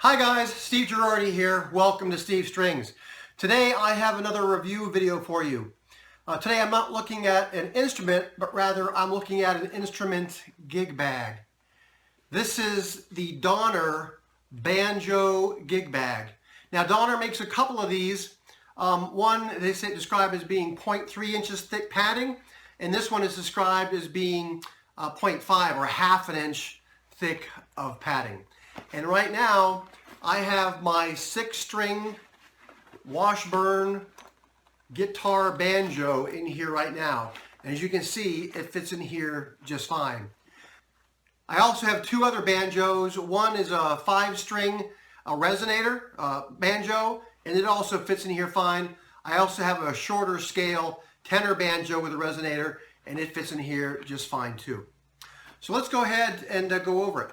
Hi guys, Steve Girardi here. Welcome to Steve Strings. Today I have another review video for you. Today I'm not looking at an instrument, but rather I'm looking at an instrument gig bag. This is the Donner Banjo gig bag. Now Donner makes a couple of these. One they say described as being 0.3 inches thick padding, and this one is described as being 0.5 or half an inch thick of padding. And right now I have my 6-string Washburn guitar banjo in here right now. And as you can see, it fits in here just fine. I also have two other banjos. One is a 5-string resonator banjo, and it also fits in here fine. I also have a shorter scale tenor banjo with a resonator, and it fits in here just fine too. So let's go ahead and go over it.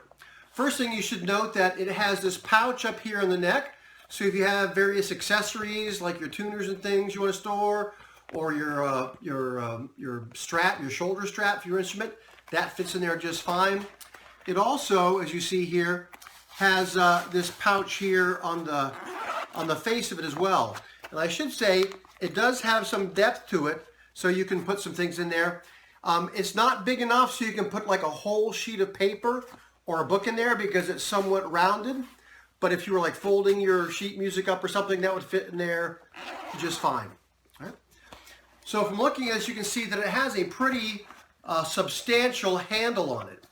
First thing, you should note that it has this pouch up here in the neck. So if you have various accessories like your tuners and things you want to store, or your strap, your shoulder strap for your instrument, that fits in there just fine. It also, as you see here, has this pouch here on the face of it as well. And I should say it does have some depth to it, so you can put some things in there. It's not big enough so you can put like a whole sheet of paper or a book in there because it's somewhat rounded. But if you were like folding your sheet music up or something, that would fit in there just fine. All right. So from looking at this, you can see that it has a pretty substantial handle on it.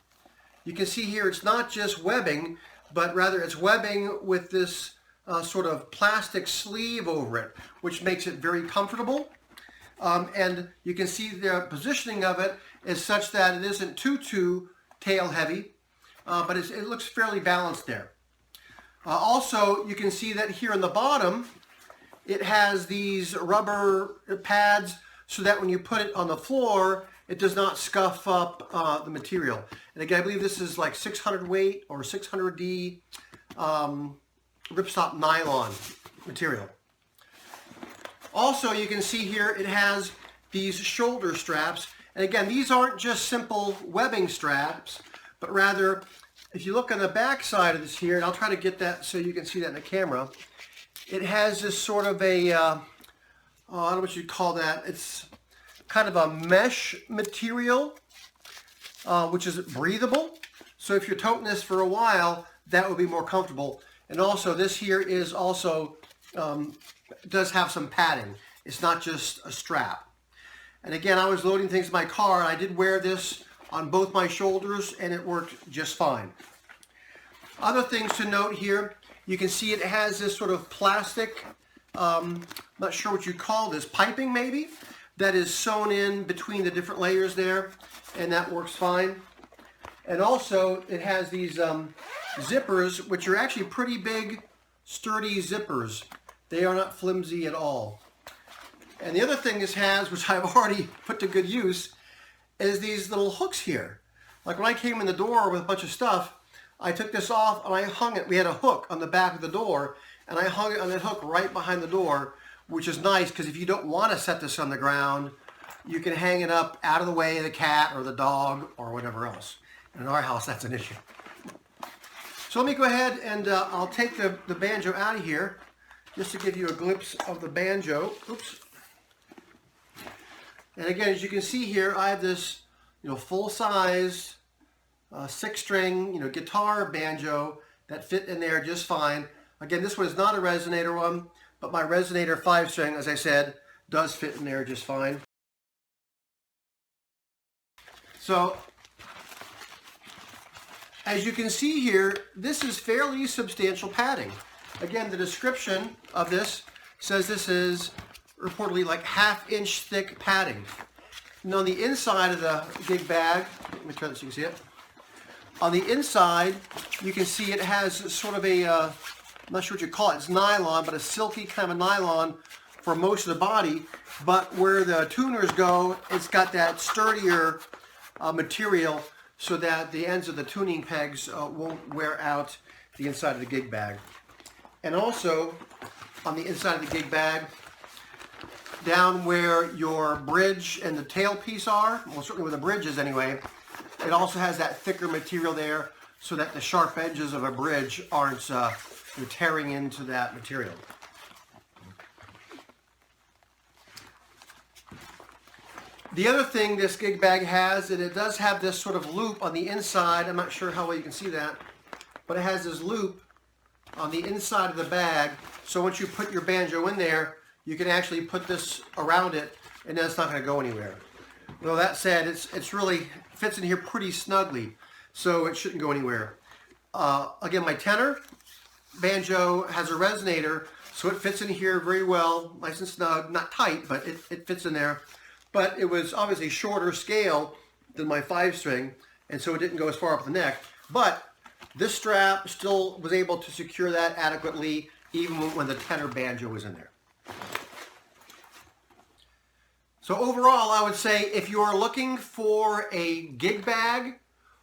You can see here it's not just webbing, but rather it's webbing with this sort of plastic sleeve over it, which makes it very comfortable. And you can see the positioning of it is such that it isn't too tail heavy, but it looks fairly balanced there. Also, you can see that here on the bottom, it has these rubber pads so that when you put it on the floor, it does not scuff up the material. And again, I believe this is like 600 weight or 600D ripstop nylon material. Also, you can see here it has these shoulder straps. And again, these aren't just simple webbing straps, but rather, if you look on the back side of this here, and I'll try to get that so you can see that in the camera, it has this sort of a, I don't know what you'd call that. It's kind of a mesh material, which is breathable. So if you're toting this for a while, that would be more comfortable. And also, this here is also, does have some padding. It's not just a strap. And again, I was loading things in my car, and I did wear this on both my shoulders, and it worked just fine. Other things to note here, you can see it has this sort of plastic, not sure what you call this, piping maybe, that is sewn in between the different layers there, and that works fine. And also, it has these zippers, which are actually pretty big, sturdy zippers. They are not flimsy at all. And the other thing this has, which I've already put to good use, is these little hooks here. Like when I came in the door with a bunch of stuff, I took this off and I hung it. We had a hook on the back of the door, and I hung it on that hook right behind the door, which is nice because if you don't want to set this on the ground, you can hang it up out of the way of the cat or the dog or whatever else. And in our house, that's an issue. So let me go ahead and I'll take the banjo out of here just to give you a glimpse of the banjo. Oops. And again, as you can see here, I have this, full-size 6-string, guitar banjo that fit in there just fine. Again, this one is not a resonator one, but my resonator 5-string, as I said, does fit in there just fine. So, as you can see here, this is fairly substantial padding. Again, the description of this says this is reportedly like half-inch thick padding. And on the inside of the gig bag, let me turn this so you can see it. On the inside, you can see it has sort of a, I'm not sure what you call it, it's nylon, but a silky kind of nylon for most of the body. But where the tuners go, it's got that sturdier material so that the ends of the tuning pegs won't wear out the inside of the gig bag. And also, on the inside of the gig bag, down where your bridge and the tailpiece are, well certainly where the bridge is anyway, it also has that thicker material there so that the sharp edges of a bridge aren't tearing into that material. The other thing this gig bag has, and it does have this sort of loop on the inside. I'm not sure how well you can see that, but it has this loop on the inside of the bag. So once you put your banjo in there, you can actually put this around it, and then it's not going to go anywhere. Well, that said, it's really fits in here pretty snugly, so it shouldn't go anywhere. Again, my tenor banjo has a resonator, so it fits in here very well, nice and snug, not tight, but it fits in there. But it was obviously shorter scale than my 5-string, and so it didn't go as far up the neck. But this strap still was able to secure that adequately, even when the tenor banjo was in there. So overall, I would say if you are looking for a gig bag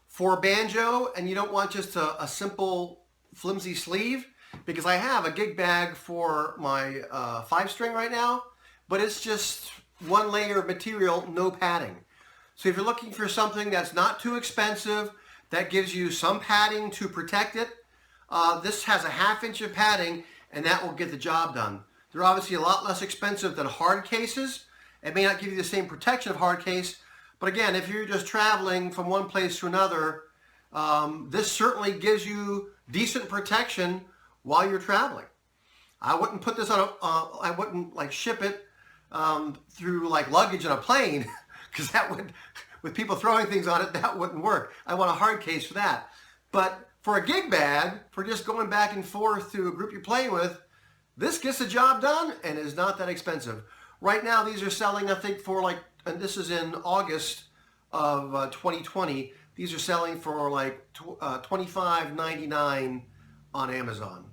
for banjo and you don't want just a simple flimsy sleeve, because I have a gig bag for my 5-string right now, but it's just one layer of material, no padding. So if you're looking for something that's not too expensive, that gives you some padding to protect it, this has a 1/2 inch of padding, and that will get the job done. They're obviously a lot less expensive than hard cases. It may not give you the same protection of hard case, but again, if you're just traveling from one place to another, this certainly gives you decent protection while you're traveling. I wouldn't put this on I wouldn't like ship it through like luggage on a plane, because that would, with people throwing things on it, that wouldn't work. I want a hard case for that. But for a gig bag, for just going back and forth to a group you're playing with, this gets the job done and is not that expensive. Right now, these are selling, I think, for like, and this is in August of 2020, these are selling for like $25.99 on Amazon.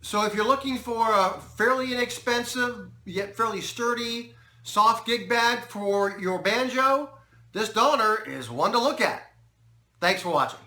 So if you're looking for a fairly inexpensive, yet fairly sturdy, soft gig bag for your banjo, this donor is one to look at. Thanks for watching.